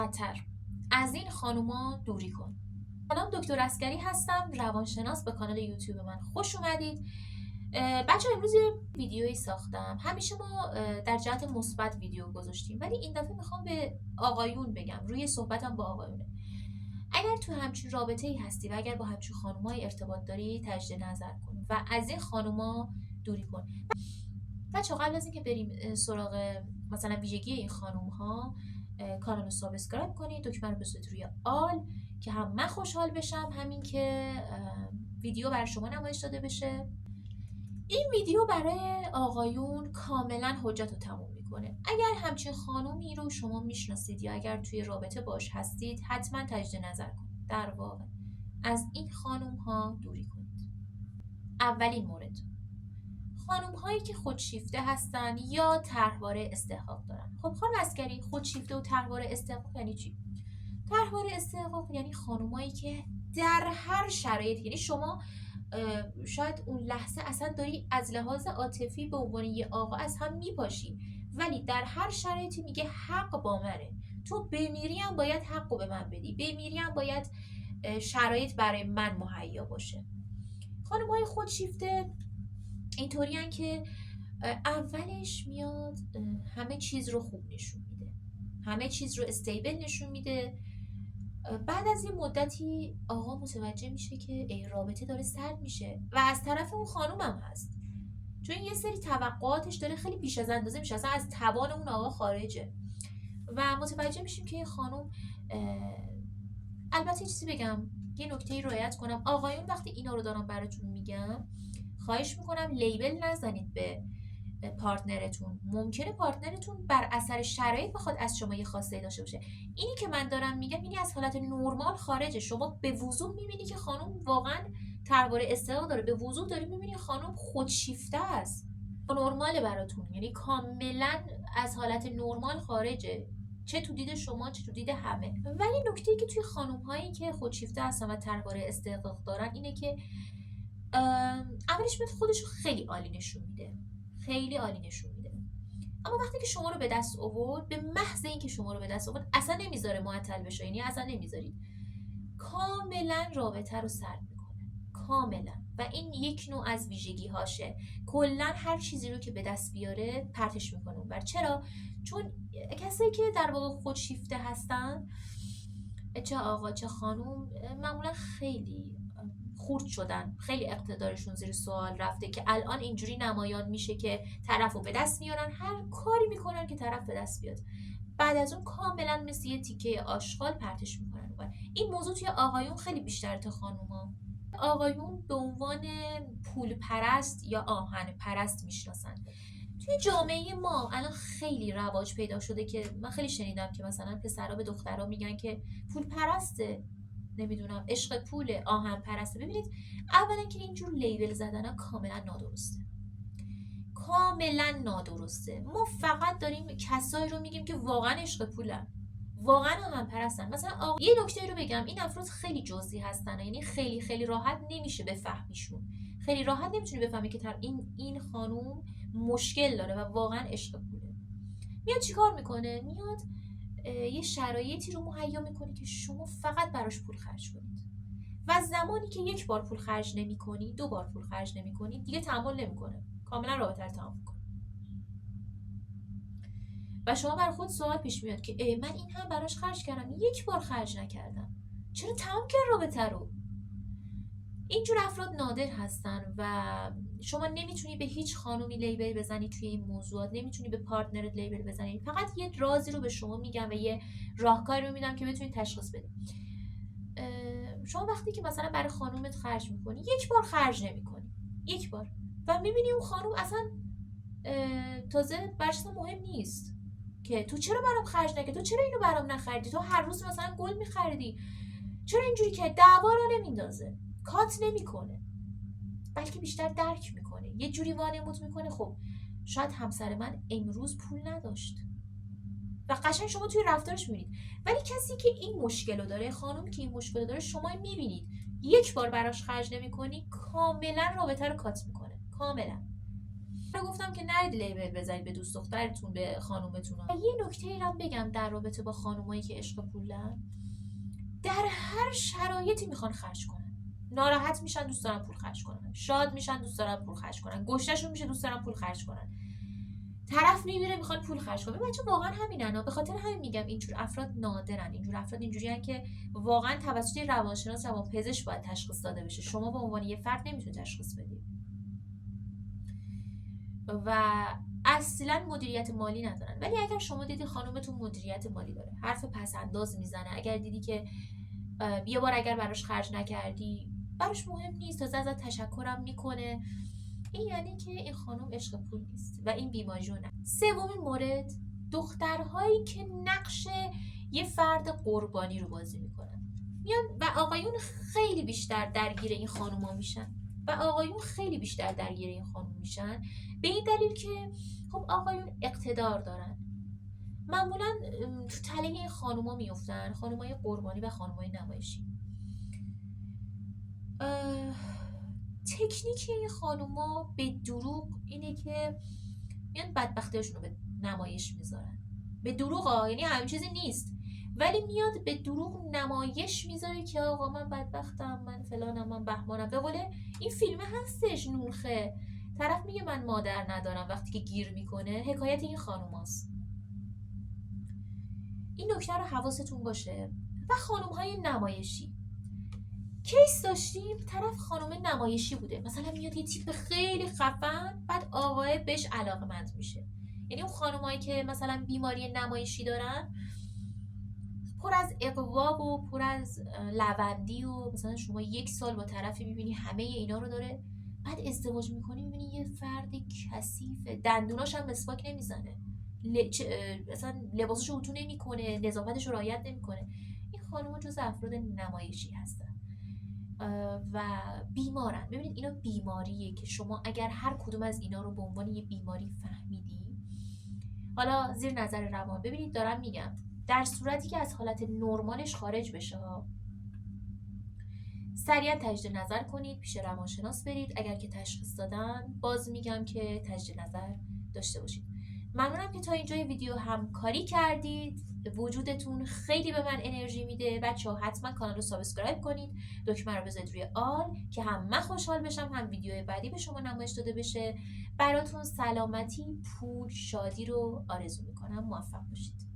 بدتر از این خانوما دوری کن. سلام، دکتر عسکری هستم، روانشناس. به کانال یوتیوب من خوش اومدید. بچه امروز یه ویدیویی ساختم. همیشه ما در جهت مثبت ویدیو گذاشتیم، ولی این دفعه میخوام به آقایون بگم، روی صحبتم با آقایونه. اگر تو همچین رابطه‌ای هستی و اگر با همچین خانومای ارتباط داری، تجدید نظر کن و از این خانوما دوری کن. بچه قبل از اینکه بریم سراغ مثلا ویژگی این خانوم ها، کانال رو سابسکرایب کنید، دکمه رو بزنید روی آل که هم من خوشحال بشم، همین که ویدیو برای شما نمایش داده بشه. این ویدیو برای آقایون کاملا حجت رو تموم میکنه. اگر همچین خانومی رو شما میشناسید یا اگر توی رابطه باش هستید، حتما تجدید نظر کنید. در واقع از این خانوم ها دوری کنید. اولین مورد، خانوم هایی که خودشیفته هستن یا طرحواره استحقاق دارن. خب خانم عسکری، خودشیفته و طرحواره استحقاق یعنی چی؟ طرحواره استحقاق یعنی خانومایی که در هر شرایط، یعنی شما شاید اون لحظه اصلا داری از لحاظ عاطفی به عنوان یه آقا از هم میپاشی، ولی در هر شرایطی میگه حق با منه، تو بمیری هم باید حقو به من بدی، بمیری هم باید شرایط برای من مهیا باشه. خانم‌های خودشیفته اینطوریان که اولش میاد همه چیز رو خوب نشون میده، همه چیز رو استیبل نشون میده. بعد از یه مدتی آقا متوجه میشه که رابطه داره سرد میشه و از طرف اون خانوم هم هست، چون یه سری توقعاتش داره خیلی بیش از اندازه میشه، اصلا از توان اون آقا خارجه و متوجه میشیم که خانوم البته چیزی بگم، یه نکته رعایت کنم، آقایون وقتی اینا رو دارم براتون میگم، خواهش میکنم لیبل نزنید به پارتنرتون. ممکنه پارتنرتون بر اثر شرایط بخواد از شما یه خواسته داشته باشه. اینی که من دارم میگم اینی از حالت نرمال خارجه. شما به وضوح میبینی که خانم واقعا طرحواره استحقاق داره، به وضوح داری میبینی خانم خودشیفته است، نرماله براتون، یعنی کاملا از حالت نرمال خارجه، چه تو دید شما چه تو دید همه. ولی نکته‌ای که توی خانم هایی که خودشیفته هستن و طرحواره استحقاق دارن اینه که اولش میاد خودش رو خیلی عالی نشون میده، خیلی عالی نشون میده، اما وقتی که شما رو به دست آورد، به محض اینکه شما رو به دست آورد اصلا نمیذاره معطل بشه، یعنی اصلا نمیذارید، کاملا رابطه رو سرد میکنه، کاملا. و این یک نوع از ویژگی هاشه. کلا هر چیزی رو که به دست بیاره پرتش میکنه اونور. چرا؟ چون کسایی که در واقع خودشیفته هستن، چه آقا چه خانوم، معمولا خیلی خورد شدن، خیلی اقتدارشون زیر سوال رفته که الان اینجوری نمایان میشه که طرف رو به دست میارن، هر کاری میکنن که طرف به دست بیاد، بعد از اون کاملا مثل یه تیکه آشغال پرتش میکنن. این موضوع توی آقایون خیلی بیشتر تا خانوما. آقایون به عنوان پول پرست یا آهن پرست میشناسن. توی جامعه ما الان خیلی رواج پیدا شده که من خیلی شنیدم که مثلا پسرا به دخترا میگن که پول پرسته، نمیدونم عشق پول، آهن پرسته. ببینید، اولا که اینجور لیبل زدن کاملا نادرسته، کاملا نادرسته. ما فقط داریم کسایی رو میگیم که واقعا عشق پولن، واقعا آهن پرستن. مثلا یه نکته رو بگم، این افراد خیلی جزئی هستن، یعنی خیلی خیلی راحت نمیشه بفهمیشون، خیلی راحت نمیتونی بفهمی که این خانوم مشکل داره و واقعا عشق پوله. میاد چیکار میکنه؟ میاد یه شرایطی رو مهیا میکنه که شما فقط براش پول خرج کنید و زمانی که یک بار پول خرج نمیکنی، دو بار پول خرج نمیکنی، دیگه تحمل نمیکنه، کاملا رابطه رو تمام میکنه و شما بر خود سوال پیش میاد که من این هم براش خرج کردم، یک بار خرج نکردم، چرا تمام کرد رابطه رو؟ اینجور افراد نادر هستن و شما نمیتونی به هیچ خانومی لیبل بزنی توی این موضوعات، نمیتونی به پارتنرت لیبل بزنی. فقط یه رازی رو به شما میگم و یه راهکاری رو میدم که بتونید تشخیص بدید. شما وقتی که مثلا برای خانومت خرج میکنی، یک بار خرج نمیکنی، یک بار، و میبینی اون خانوم اصلا تازه برش مهم نیست که تو چرا برام خرج نکردی، تو چرا اینو برام نخریدی، تو هر روز مثلا گل میخریدی، چرا اینجوری که دعوا رو نمیندازه، کات نمیکنه، بلکه بیشتر درک میکنه، یه جوری وانمود میکنه خب شاید همسر من امروز پول نداشت و قشنگ شما توی رفتارش میبینید. ولی کسی که این مشکل رو داره، خانم که این مشکل رو داره، شما میبینید یک بار براش خرج نمیکنی، کاملا رابطه رو کات میکنه، کاملا. گفتم که نرید لیبل بزنید به دوست دخترتون، به خانومتون. یه نکته ای رو بگم در رابطه با خانومایی که عشق پولن، در هر شرایطی میخوان خرج کنن. ناراحت میشن دوست دارن پول خرج کنن، شاد میشن دوست دارن پول خرج کنن، گشتشون میشه دوست دارن پول خرج کنن، طرف میمیره میخوان پول خرج کنن. بچه واقعا همینن. به خاطر همین میگم اینجور افراد نادرن. اینجور افراد اینجوریان که واقعا توسط روانشناس و پزشک باید تشخیص داده بشه. شما به عنوان یه فرد نمیتونید تشخیص بدید. و اصلا مدیریت مالی ندارن. ولی اگر شما دیدی خانومتون مدیریت مالی داره، حرف پس انداز میزنه، اگر دیدی که یه بار اگر براش خرج نکردی براش مهم نیست، تازه ازت تشکرم میکنه، این یعنی که این خانم عشق پول نیست و این بیماریونه. سومین مورد، دخترهایی که نقش یه فرد قربانی رو بازی میکنن میان و آقایون خیلی بیشتر درگیر این خانوما میشن به این دلیل که خب آقایون اقتدار دارن، معمولا تو تله این خانوما میفتن، خانومای قربانی و خانومای نمایشی. تکنیک این خانوما به دروغ اینه که میان بدبختیاشون رو به نمایش میذارن. به دروغ یعنی همین چیزی نیست، ولی میاد به دروغ نمایش میذاره که آقا من بدبختم، من فلانم، من بهمانم. به قوله این فیلم هستش نونخه، طرف میگه من مادر ندارم وقتی که گیر میکنه. حکایت این خانوماست. این نکته رو حواستون باشه. و خانومهای نمایشی، کیس داشتیم طرف خانم نمایشی بوده، مثلا میاد یه تیپ خیلی خفن، بعد آقای بهش علاقه‌مند میشه. یعنی اون خانمایی که مثلا بیماری نمایشی دارن، پر از اقوا و پر از لوندی و مثلا شما 1 سال با طرفی میبینی همه اینا رو داره، بعد ازدواج میکنی میبینی یه فرد کثیفه، دندوناش هم مسواک نمیزنه، مثلا لباسشو اتو نمیکنه، نظافتش رو رعایت نمیکنه. این خانم‌ها جز افراد نمایشی هستن و بیمارن. ببینید اینا بیماریه که شما اگر هر کدوم از اینا رو به عنوان یه بیماری فهمیدی، حالا زیر نظر روان، ببینید دارم میگم در صورتی که از حالت نرمالش خارج بشه ها، سریعا تجدید نظر کنید، پیش روانشناس برید. اگر که تشخیص دادن باز میگم که تجدید نظر داشته باشید. ممنونم که تا اینجای ویدیو همکاری کردید. وجودتون خیلی به من انرژی میده. بچه‌ها حتما کانال رو سابسکرایب کنید، دکمه رو بزنید روی آل که هم من خوشحال بشم هم ویدیو بعدی به شما نمایش داده بشه. براتون سلامتی، پول، شادی رو آرزو میکنم. موفق باشید.